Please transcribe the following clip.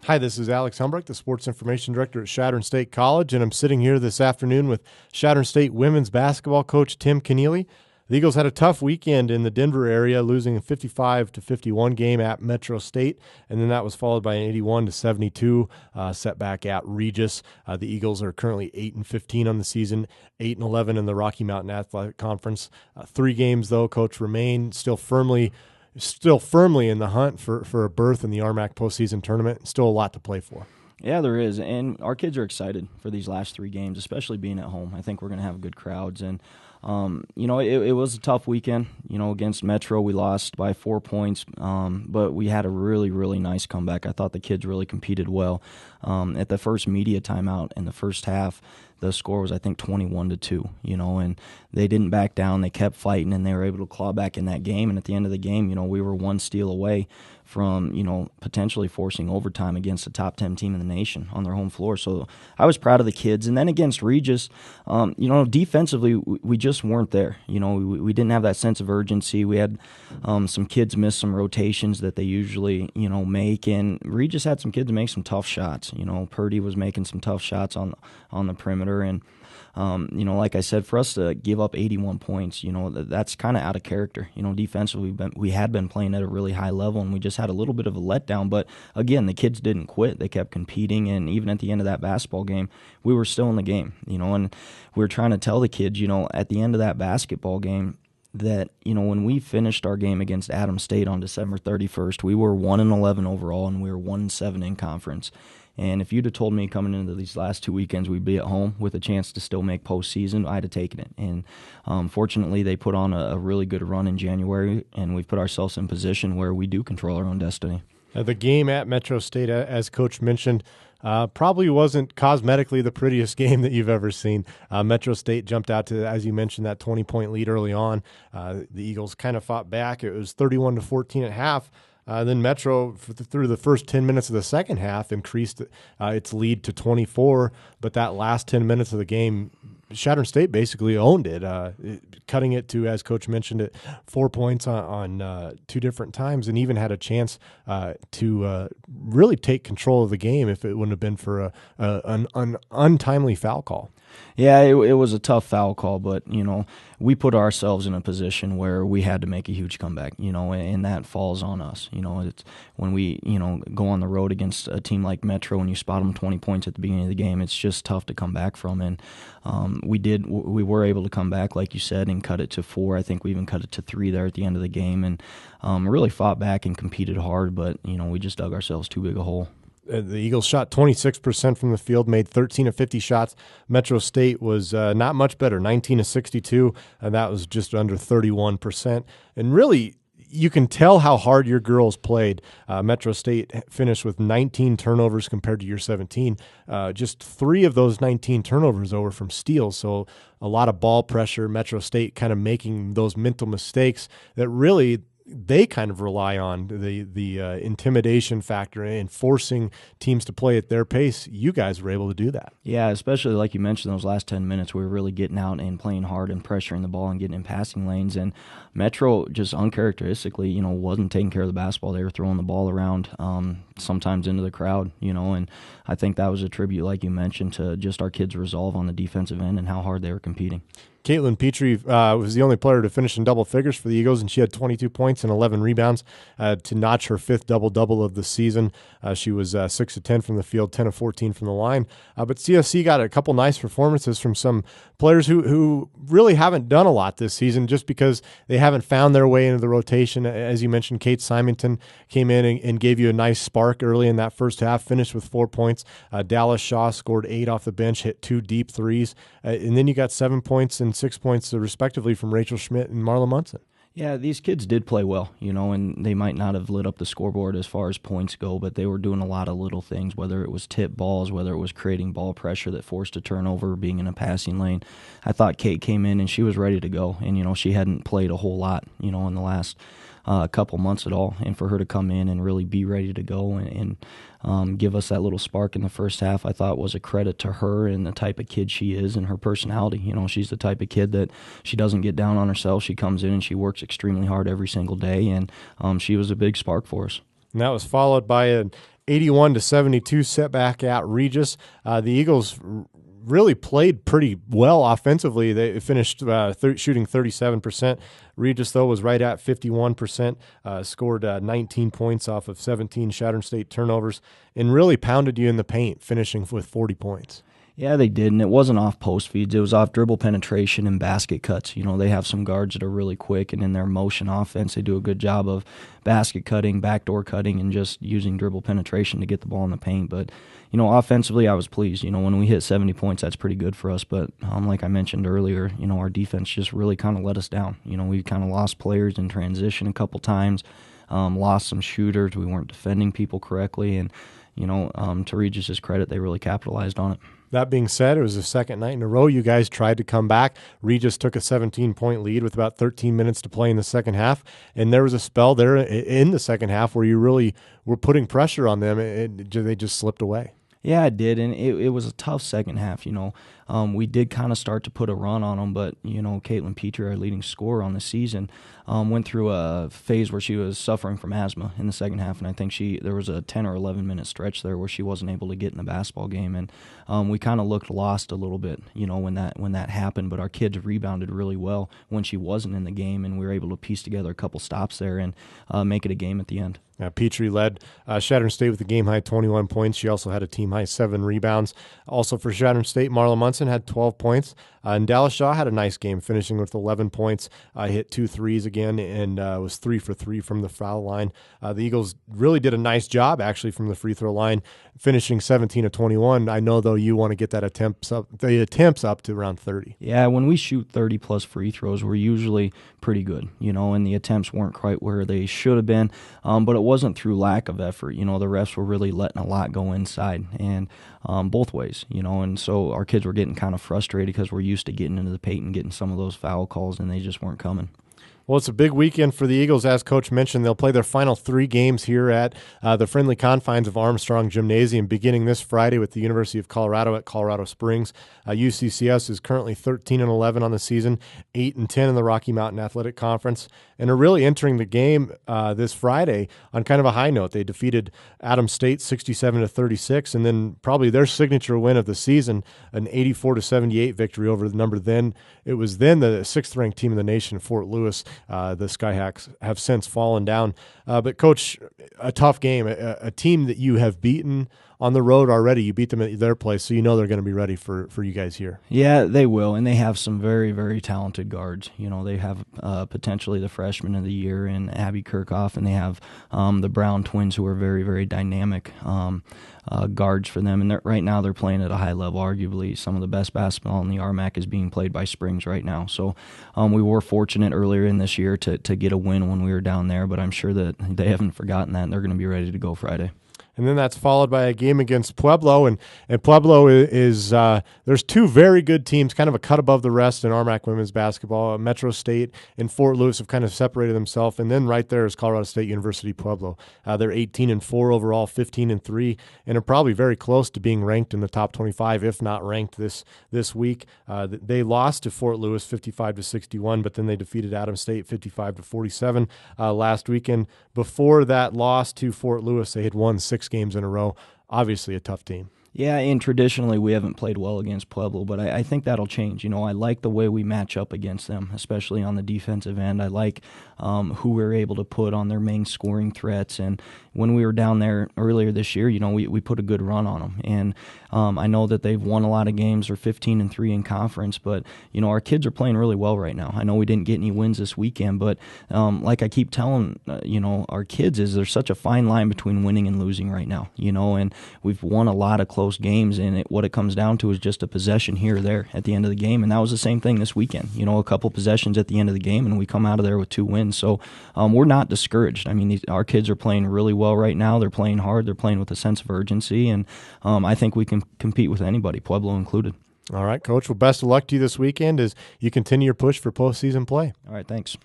Hi, this is Alex Humbrecht, the Sports Information Director at Chadron State College, and I'm sitting here this afternoon with Chadron State women's basketball coach Tim Kenneally. The Eagles had a tough weekend in the Denver area, losing a 55-51 game at Metro State, and then that was followed by an 81-72 setback at Regis. The Eagles are currently 8-15 on the season, 8-11 in the Rocky Mountain Athletic Conference. 3 games, though, Coach, remain still firmly in the hunt for a berth in the RMAC postseason tournament. Still a lot to play for. Yeah, there is, and our kids are excited for these last 3 games, especially being at home. I think we're going to have good crowds, and it was a tough weekend. Against Metro, we lost by 4 points, but we had a really, really nice comeback. I thought the kids really competed well. At the first media timeout in the first half, the score was, I think, 21-2, and they didn't back down. They kept fighting, and they were able to claw back in that game. And at the end of the game, we were 1 steal away from, potentially forcing overtime against the top 10 team in the nation on their home floor. So I was proud of the kids. And then against Regis, defensively, we just weren't there. We didn't have that sense of urgency. We had some kids miss some rotations that they usually, make. And Regis had some kids make some tough shots. Purdy was making some tough shots on the perimeter. And, like I said, for us to give up 81 points, that's kind of out of character. Defensively, we had been playing at a really high level, and we just had a little bit of a letdown. But, again, the kids didn't quit. They kept competing, and even at the end of that basketball game, we were still in the game, and we were trying to tell the kids, at the end of that basketball game, that, when we finished our game against Adams State on December 31st, we were 1-11 overall, and we were 1-7 in conference. And if you'd have told me coming into these last 2 weekends we'd be at home with a chance to still make postseason, I'd have taken it. And fortunately, they put on a really good run in January, and we've put ourselves in position where we do control our own destiny. The game at Metro State, as Coach mentioned, probably wasn't cosmetically the prettiest game that you've ever seen. Metro State jumped out to, as you mentioned, that 20-point lead early on. The Eagles kind of fought back. It was 31-14 at half. Then Metro, through the first 10 minutes of the second half, increased its lead to 24. But that last 10 minutes of the game, Chadron State basically owned it, cutting it to, as Coach mentioned, 4 points on 2 different times, and even had a chance to really take control of the game if it wouldn't have been for an untimely foul call. Yeah, it was a tough foul call, but, we put ourselves in a position where we had to make a huge comeback, and that falls on us. It's when we, go on the road against a team like Metro and you spot them 20 points at the beginning of the game, it's just tough to come back from. And we were able to come back, like you said, and cut it to 4. I think we even cut it to 3 there at the end of the game, and really fought back and competed hard, but, we just dug ourselves too big a hole. The Eagles shot 26% from the field, made 13 of 50 shots. Metro State was not much better, 19 of 62, and that was just under 31%. And really, you can tell how hard your girls played. Metro State finished with 19 turnovers compared to your 17. Just 3 of those 19 turnovers over from steals, so a lot of ball pressure. Metro State kind of making those mental mistakes that really they kind of rely on, the intimidation factor and forcing teams to play at their pace. You guys were able to do that. Yeah, especially like you mentioned, those last 10 minutes, we were really getting out and playing hard and pressuring the ball and getting in passing lanes. And Metro just uncharacteristically, wasn't taking care of the basketball. They were throwing the ball around, sometimes into the crowd, and I think that was a tribute, like you mentioned, to just our kids' resolve on the defensive end and how hard they were competing. Caitlin Petrie was the only player to finish in double figures for the Eagles, and she had 22 points and 11 rebounds to notch her 5th double-double of the season. She was 6 of 10 from the field, 10 of 14 from the line. But CSC got a couple nice performances from some players who really haven't done a lot this season just because they haven't found their way into the rotation. As you mentioned, Kate Simonton came in and gave you a nice spark early in that first half, finished with 4 points. Dallas Shaw scored 8 off the bench, hit 2 deep threes. And then you got 7 points and 6 points respectively from Rachel Schmidt and Marla Munson. Yeah, these kids did play well, and they might not have lit up the scoreboard as far as points go, but they were doing a lot of little things, whether it was tip balls, whether it was creating ball pressure that forced a turnover, being in a passing lane. I thought Kate came in and she was ready to go, and, she hadn't played a whole lot, in the last couple months at all, and for her to come in and really be ready to go and give us that little spark in the first half, I thought was a credit to her and the type of kid she is and her personality. She's the type of kid that she doesn't get down on herself. She comes in and she works extremely hard every single day, and she was a big spark for us. And that was followed by an 81-72 setback at Regis. The Eagles really played pretty well offensively. They finished shooting 37%. Regis, though, was right at 51%, scored 19 points off of 17 Chadron State turnovers, and really pounded you in the paint, finishing with 40 points. Yeah, they did, and it wasn't off post feeds. It was off dribble penetration and basket cuts. You know, they have some guards that are really quick, and in their motion offense, they do a good job of basket cutting, backdoor cutting, and just using dribble penetration to get the ball in the paint. But, you know, offensively, I was pleased. You know, when we hit 70 points, that's pretty good for us. But like I mentioned earlier, you know, our defense just really kind of let us down. You know, we kind of lost players in transition a couple times, lost some shooters. We weren't defending people correctly, and, you know, to Regis' credit, they really capitalized on it. That being said, it was the second night in a row you guys tried to come back. Regis took a 17-point lead with about 13 minutes to play in the second half, and there was a spell there in the second half where you really were putting pressure on them, and they just slipped away. Yeah, it did, and it was a tough second half, you know. We did kind of start to put a run on them, but, you know, Caitlin Petrie, our leading scorer on the season, went through a phase where she was suffering from asthma in the second half, and I think there was a 10 or 11-minute stretch there where she wasn't able to get in the basketball game, and we kind of looked lost a little bit, you know, when that happened, but our kids rebounded really well when she wasn't in the game, and we were able to piece together a couple stops there and make it a game at the end. Petrie led Chadron State with a game-high 21 points. She also had a team-high 7 rebounds. Also for Chadron State, Marla Munson had 12 points. And Dallas Shaw had a nice game, finishing with 11 points. Hit 2 threes again and was 3 for 3 from the foul line. The Eagles really did a nice job, actually, from the free throw line, finishing 17 of 21. I know, though, you want to get the attempts up to around 30. Yeah, when we shoot 30-plus free throws, we're usually pretty good, you know, and the attempts weren't quite where they should have been, but it wasn't through lack of effort. You know, the refs were really letting a lot go inside, and both ways, you know, and so our kids were getting kind of frustrated because we're used to getting into the paint and getting some of those foul calls, and they just weren't coming. Well, it's a big weekend for the Eagles. As Coach mentioned, they'll play their final 3 games here at the friendly confines of Armstrong Gymnasium, beginning this Friday with the University of Colorado at Colorado Springs. UCCS is currently 13-11 on the season, 8-10 in the Rocky Mountain Athletic Conference, and are really entering the game this Friday on kind of a high note. They defeated Adams State 67-36, and then probably their signature win of the season, an 84-78 victory over the number then. It was then the 6th-ranked team in the nation, Fort Lewis. The Skyhawks have since fallen down. But, Coach, a tough game, a team that you have beaten on the road already. You beat them at their place, so you know they're going to be ready for you guys here. Yeah, they will, and they have some very, very talented guards. You know, they have potentially the freshman of the year in Abby Kirchhoff, and they have the Brown twins, who are very, very dynamic guards for them. And right now they're playing at a high level. Arguably, some of the best basketball in the RMAC is being played by Springs right now. So we were fortunate earlier in this year to get a win when we were down there, but I'm sure that they haven't forgotten that, and they're going to be ready to go Friday. And then that's followed by a game against Pueblo. And Pueblo is there's 2 very good teams, kind of a cut above the rest in RMAC women's basketball. Metro State and Fort Lewis have kind of separated themselves. And then right there is Colorado State University Pueblo. They're 18-4 overall, 15-3, and are probably very close to being ranked in the top 25, if not ranked this week. They lost to Fort Lewis 55-61, but then they defeated Adams State 55-47 last weekend. Before that loss to Fort Lewis, they had won 6 games in a row. Obviously a tough team. Yeah, and traditionally we haven't played well against Pueblo, but I think that'll change. You know, I like the way we match up against them, especially on the defensive end. I like who we're able to put on their main scoring threats. And when we were down there earlier this year, you know, we put a good run on them. And I know that they've won a lot of games. They're 15-3 in conference, but, you know, our kids are playing really well right now. I know we didn't get any wins this weekend, but like I keep telling, you know, our kids is there's such a fine line between winning and losing right now, you know, and we've won a lot of close games, and what it comes down to is just a possession here or there at the end of the game, and that was the same thing this weekend. You know, a couple possessions at the end of the game, and we come out of there with 2 wins. So we're not discouraged. I mean, our kids are playing really well right now. They're playing hard. They're playing with a sense of urgency, and I think we can compete with anybody, Pueblo included. All right, Coach. Well, best of luck to you this weekend as you continue your push for postseason play. All right, thanks.